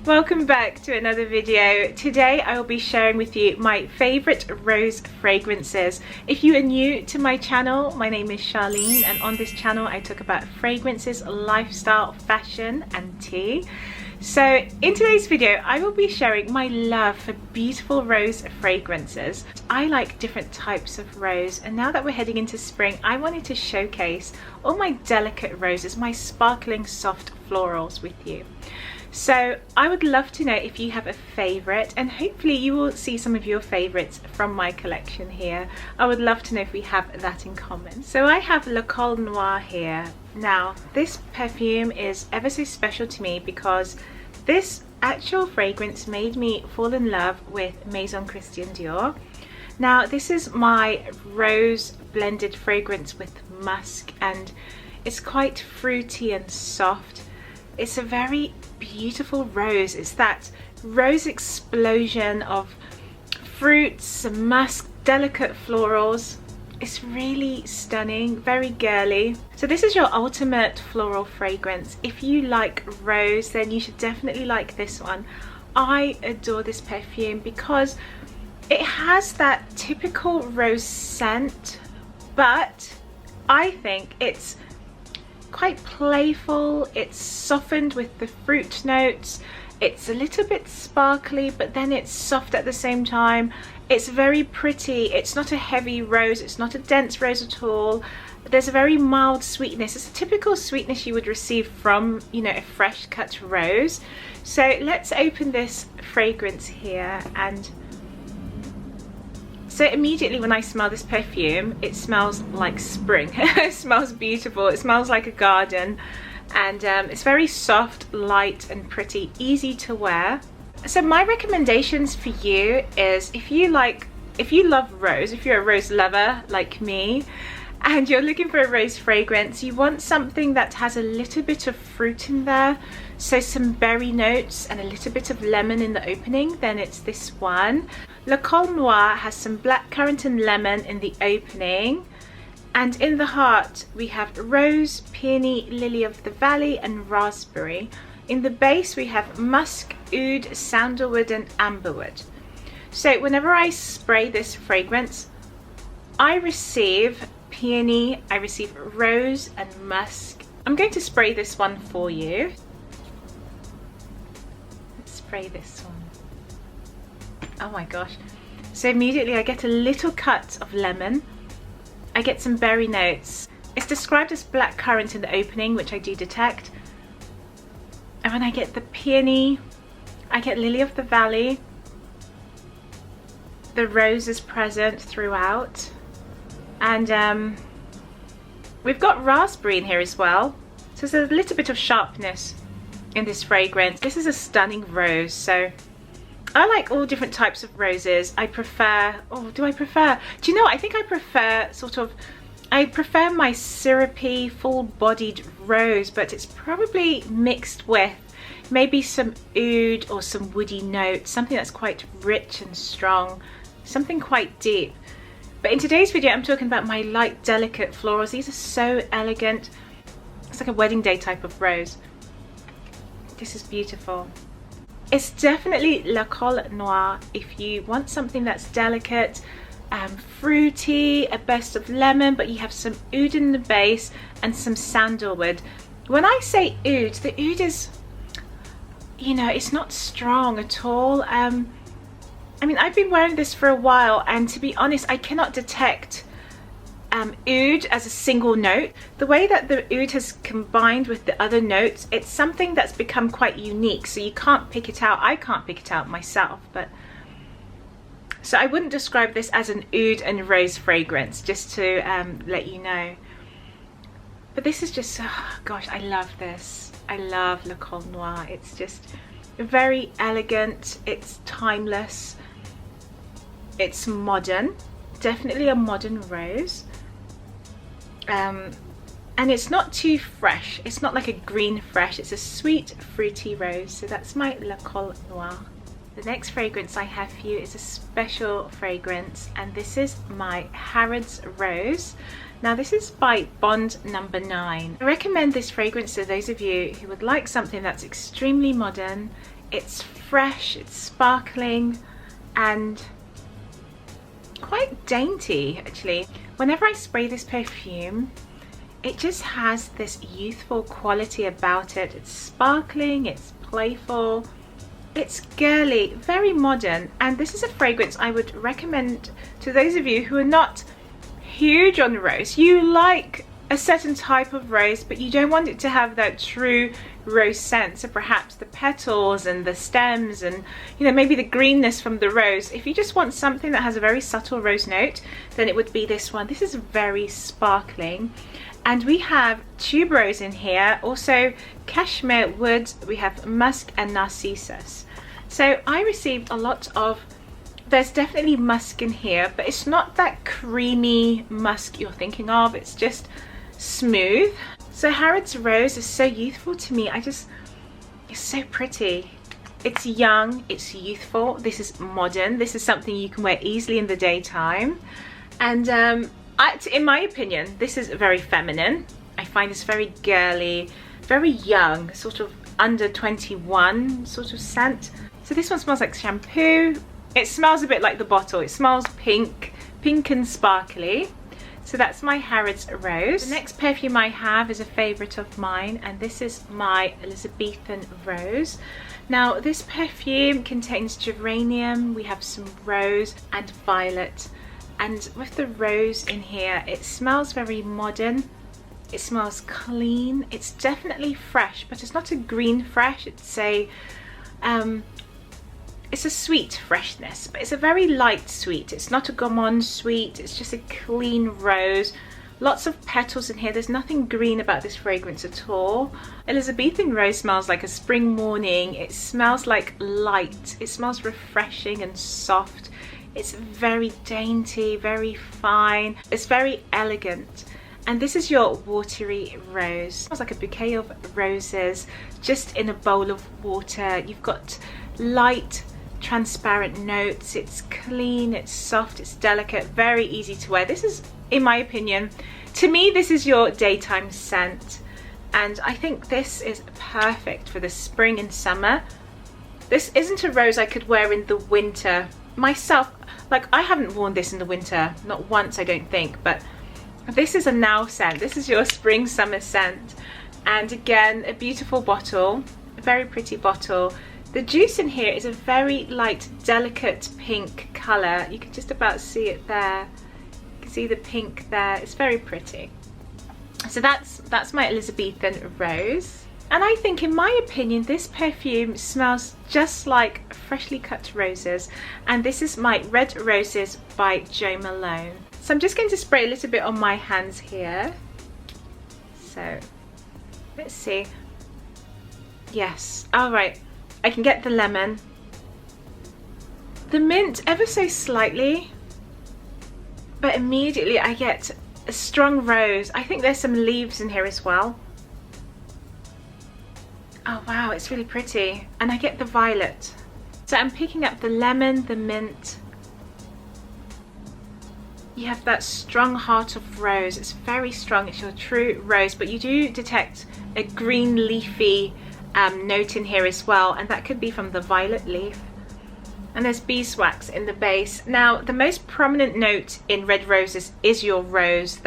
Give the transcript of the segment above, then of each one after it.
Welcome back to another video. Today I will be sharing with you my favorite rose fragrances. If you are new to my channel, my name is Charlene, and on this channel I talk about fragrances, lifestyle, fashion and tea. So in today's video I will be sharing my love for beautiful rose fragrances. I like different types of rose, and now that we're heading into spring I wanted to showcase all my delicate roses, my sparkling soft florals with you. So I would love to know if you have a favorite, and hopefully you will see some of your favorites from my collection here. I would love to know if we have that in common. So I have Le Colle Noir here. Now this perfume is ever so special to me because this actual fragrance made me fall in love with Maison Christian Dior. Now this is my rose blended fragrance with musk, and it's quite fruity and soft. It's a very beautiful rose. It's that rose explosion of fruits, musk, delicate florals. It's really stunning, very girly. So this is your ultimate floral fragrance. If you like rose, then you should definitely like this one. I adore this perfume because it has that typical rose scent, but I think it's quite playful. It's softened with the fruit notes. It's a little bit sparkly, but then it's soft at the same time. It's very pretty. It's not a heavy rose. It's not a dense rose at all. There's a very mild sweetness. It's a typical sweetness you would receive from, you know, a fresh cut rose. So let's open this fragrance here. And so immediately when I smell this perfume, it smells like spring. It smells beautiful. It smells like a garden, and it's very soft, light and pretty, easy to wear. So my recommendations for you is if you love rose, if you're a rose lover like me and you're looking for a rose fragrance, you want something that has a little bit of fruit in there, so some berry notes and a little bit of lemon in the opening, then it's this one. Le Colle Noir has some blackcurrant and lemon in the opening, and in the heart we have rose, peony, lily of the valley and raspberry. In the base we have musk, oud, sandalwood and amberwood. So whenever I spray this fragrance, I receive peony, I receive rose and musk. I'm going to spray this one for you. Let's spray this one. Oh my gosh. So immediately I get a little cut of lemon. I get some berry notes. It's described as blackcurrant in the opening, which I do detect. And when I get the peony, I get lily of the valley. The rose is present throughout. And we've got raspberry in here as well. So there's a little bit of sharpness in this fragrance. This is a stunning rose. So I like all different types of roses. I prefer, do you know what? I think I prefer I prefer my syrupy, full-bodied rose, but it's probably mixed with maybe some oud or some woody notes, something that's quite rich and strong, something quite deep. But in today's video I'm talking about my light, delicate florals. These are so elegant. It's like a wedding day type of rose. This is beautiful. It's definitely Le Colle Noir if you want something that's delicate, fruity, a burst of lemon, but you have some oud in the base and some sandalwood. When I say oud, the oud is, you know, it's not strong at all. I mean, I've been wearing this for a while, and to be honest, I cannot detect oud as a single note. The way that the oud has combined with the other notes, it's something that's become quite unique, so you can't pick it out. I can't pick it out myself, but so I wouldn't describe this as an oud and rose fragrance, just to let you know. But this is just, oh gosh, I love this. I love Le Colle Noir. It's just very elegant, it's timeless, it's modern, definitely a modern rose. And it's not too fresh. It's not like a green fresh. It's a sweet, fruity rose. So that's my Le Colle Noir. The next fragrance I have for you is a special fragrance, and this is my Harrods Rose. Now this is by Bond number 9. I recommend this fragrance to those of you who would like something that's extremely modern, It's fresh, it's sparkling, and quite dainty actually. Whenever I spray this perfume, it just has this youthful quality about it. It's sparkling, it's playful, it's girly, very modern, and this is a fragrance I would recommend to those of you who are not huge on rose. You like a certain type of rose, but you don't want it to have that true rose scent. So perhaps the petals and the stems and, you know, maybe the greenness from the rose. If you just want something that has a very subtle rose note, then it would be this one. This is very sparkling. And we have tuberose in here, also cashmere wood, we have musk and narcissus. So I received a lot of, there's definitely musk in here, but it's not that creamy musk you're thinking of, it's just smooth. So Harrods Rose is so youthful to me. It's so pretty. It's young, it's youthful, this is modern, this is something you can wear easily in the daytime. And in my opinion, this is very feminine. I find this very girly, very young, sort of under 21 sort of scent. So this one smells like shampoo. It smells a bit like the bottle. It smells pink and sparkly. So that's my Harrods Rose. The next perfume I have is a favorite of mine, and this is my Elisabethan Rose. Now this perfume contains geranium, we have some rose and violet. And with the rose in here, it smells very modern. It smells clean. It's definitely fresh, but it's not a green fresh. It's a sweet freshness, but it's a very light sweet. It's not a gourmand sweet. It's just a clean rose. Lots of petals in here. There's nothing green about this fragrance at all. Elisabethan Rose smells like a spring morning. It smells like light. It smells refreshing and soft. It's very dainty, very fine. It's very elegant. And this is your Watery Rose. It smells like a bouquet of roses just in a bowl of water. You've got light, transparent notes. It's clean, it's soft, it's delicate, very easy to wear. This is, in my opinion, to me, this is your daytime scent. And I think this is perfect for the spring and summer. This isn't a rose I could wear in the winter. Myself, like, I haven't worn this in the winter, not once I don't think, but this is a now scent. This is your spring summer scent. And again, a beautiful bottle, a very pretty bottle. The juice in here is a very light, delicate pink colour. You can just about see it there. You can see the pink there. It's very pretty. So that's my Elisabethan Rose. And I think, in my opinion, this perfume smells just like freshly cut roses. And this is my Red Roses by Jo Malone. So I'm just going to spray a little bit on my hands here. So let's see. Yes, all right. I can get the lemon. The mint ever so slightly, but immediately I get a strong rose. I think there's some leaves in here as well. Oh wow, it's really pretty. And I get the violet. So I'm picking up the lemon, the mint. You have that strong heart of rose. It's very strong, it's your true rose, but you do detect a green leafy note in here as well, and that could be from the violet leaf. And there's beeswax in the base. Now, the most prominent note in Red Roses is your rose.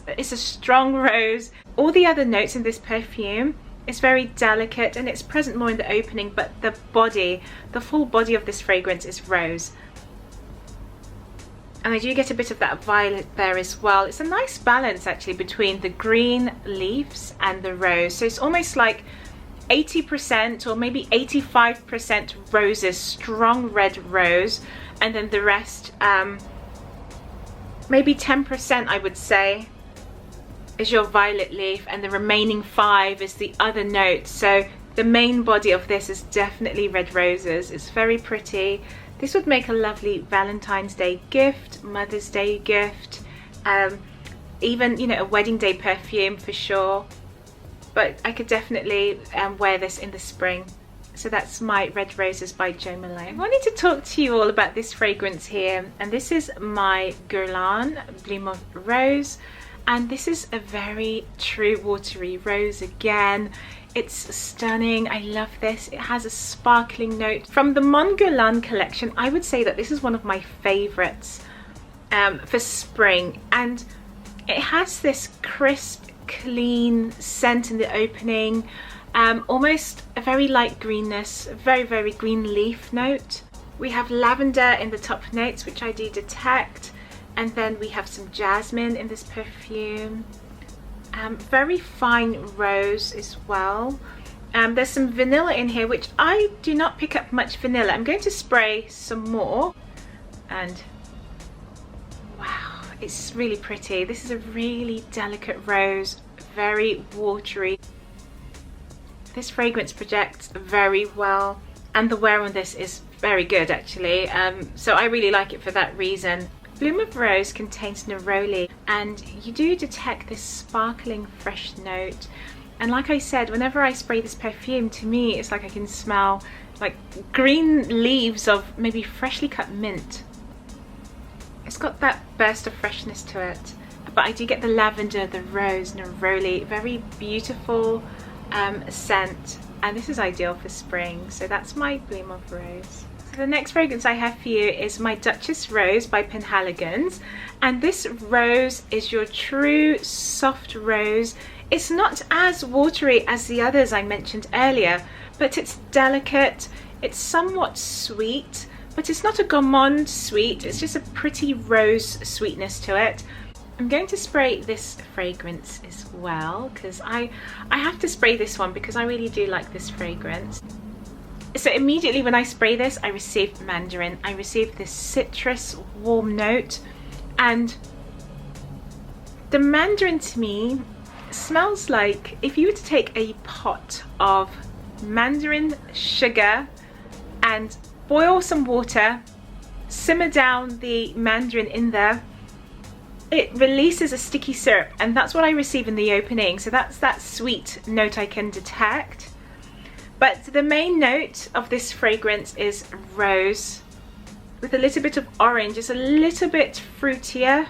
It's a strong rose. All the other notes in this perfume is very delicate, and it's present more in the opening, but the body, the full body of this fragrance is rose. And I do get a bit of that violet there as well. It's a nice balance actually between the green leaves and the rose. So it's almost like 80% or maybe 85% roses, strong red rose, and then the rest, maybe 10% I would say, is your violet leaf, and the remaining 5 is the other notes. So the main body of this is definitely red roses. It's very pretty. This would make a lovely Valentine's Day gift, Mother's Day gift, even, you know, a wedding day perfume for sure. But I could definitely wear this in the spring. So that's my Red Roses by Jo Malone. I wanted to talk to you all about this fragrance here, and this is my GOURMAND Bloom of Rose, and this is a very true watery rose again. It's stunning. I love this. It has a sparkling note. From the Mon Guerlain collection, I would say that this is one of my favorites for spring. And it has this crisp, clean scent in the opening. Almost a very light greenness, a very, very green leaf note. We have lavender in the top notes, which I do detect. And then we have some jasmine in this perfume. Very fine rose as well. There's some vanilla in here, which I do not pick up much vanilla. I'm going to spray some more, and wow, it's really pretty. This is a really delicate rose, very watery. This fragrance projects very well, and the wear on this is very good actually. So I really like it for that reason. Bloom of Rose contains neroli, and you do detect this sparkling fresh note. And like I said, whenever I spray this perfume, to me it's like I can smell like green leaves of maybe freshly cut mint. It's got that burst of freshness to it, but I do get the lavender, the rose, neroli, very beautiful scent, and this is ideal for spring. So that's my Bloom of Rose. The next fragrance I have for you is my Duchess Rose by Penhaligon's, and this rose is your true soft rose. It's not as watery as the others I mentioned earlier, but it's delicate, it's somewhat sweet, but it's not a gourmand sweet, it's just a pretty rose sweetness to it. I'm going to spray this fragrance as well, because I have to spray this one because I really do like this fragrance. So immediately when I spray this, I receive mandarin. I receive this citrus warm note, and the mandarin to me smells like if you were to take a pot of mandarin sugar and boil some water, simmer down the mandarin in there, it releases a sticky syrup, and that's what I receive in the opening. So that's that sweet note I can detect. But the main note of this fragrance is rose with a little bit of orange. It's a little bit fruitier.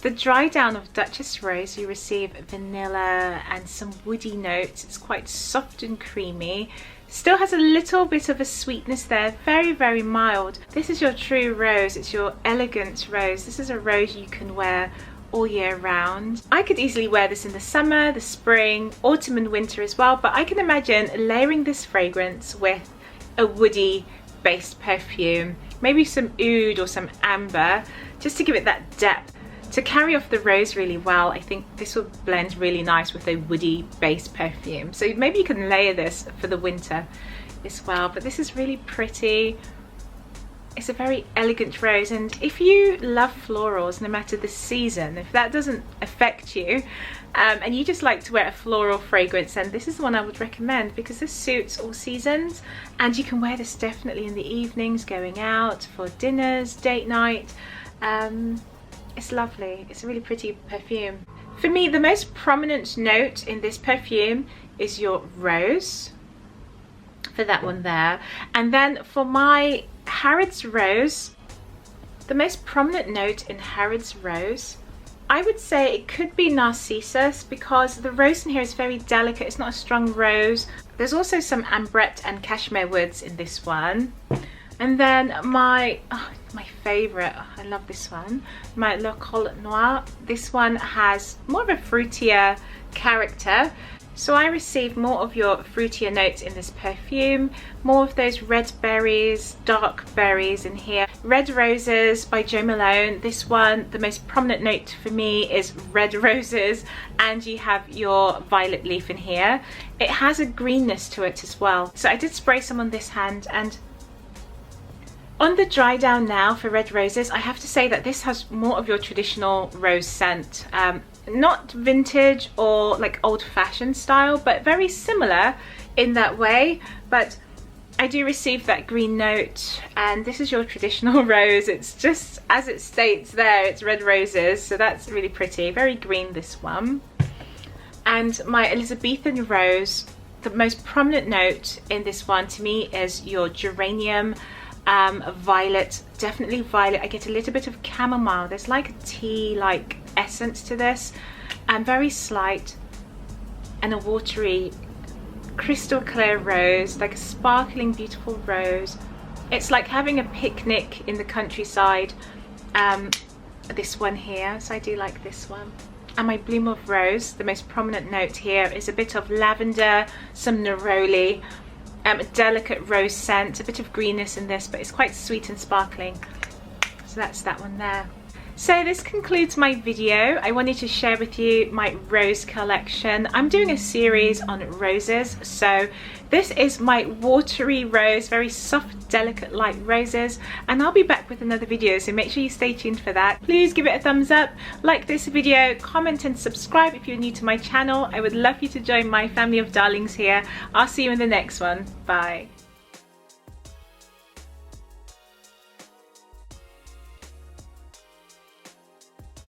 The dry down of Duchess Rose, you receive vanilla and some woody notes. It's quite soft and creamy. Still has a little bit of a sweetness there, very, very mild. This is your true rose. It's your elegant rose. This is a rose you can wear all year round. I could easily wear this in the summer, the spring, autumn and winter as well, but I can imagine layering this fragrance with a woody based perfume, maybe some oud or some amber, just to give it that depth. To carry off the rose really well, I think this will blend really nice with a woody based perfume. So maybe you can layer this for the winter as well, but this is really pretty. It's a very elegant rose, and if you love florals, no matter the season, if that doesn't affect you and you just like to wear a floral fragrance, then this is the one I would recommend, because this suits all seasons, and you can wear this definitely in the evenings, going out for dinners, date night. It's lovely. It's a really pretty perfume. For me, the most prominent note in this perfume is your rose, for that one there. And then for my Harrods Rose, the most prominent note in Harrods Rose, I would say it could be Narcissus, because the rose in here is very delicate. It's not a strong rose. There's also some ambrette and cashmere woods in this one. And then my favorite, I love this one, my Colle Noire. This one has more of a fruitier character. So I received more of your fruitier notes in this perfume, more of those red berries, dark berries in here. Red Roses by Jo Malone. This one, the most prominent note for me is red roses, and you have your violet leaf in here. It has a greenness to it as well. So I did spray some on this hand, and on the dry down now for Red Roses, I have to say that this has more of your traditional rose scent. Not vintage or like old-fashioned style, but very similar in that way. But I do receive that green note, and this is your traditional rose. It's just as it states there, it's Red Roses, so that's really pretty. Very green, this one. And my Elisabethan Rose, the most prominent note in this one to me is your geranium, violet, definitely violet. I get a little bit of chamomile. There's like a tea like essence to this, and very slight, and a watery crystal clear rose, like a sparkling, beautiful rose. It's like having a picnic in the countryside. This one here, so I do like this one. And my bloom of rose, the most prominent note here is a bit of lavender, some neroli, a delicate rose scent, a bit of greenness in this, but it's quite sweet and sparkling. So that's that one there. So this concludes my video. I wanted to share with you my rose collection. I'm doing a series on roses. So this is my Watery Rose, very soft, delicate, light roses. And I'll be back with another video, so make sure you stay tuned for that. Please give it a thumbs up, like this video, comment and subscribe if you're new to my channel. I would love you to join my family of darlings here. I'll see you in the next one. Bye.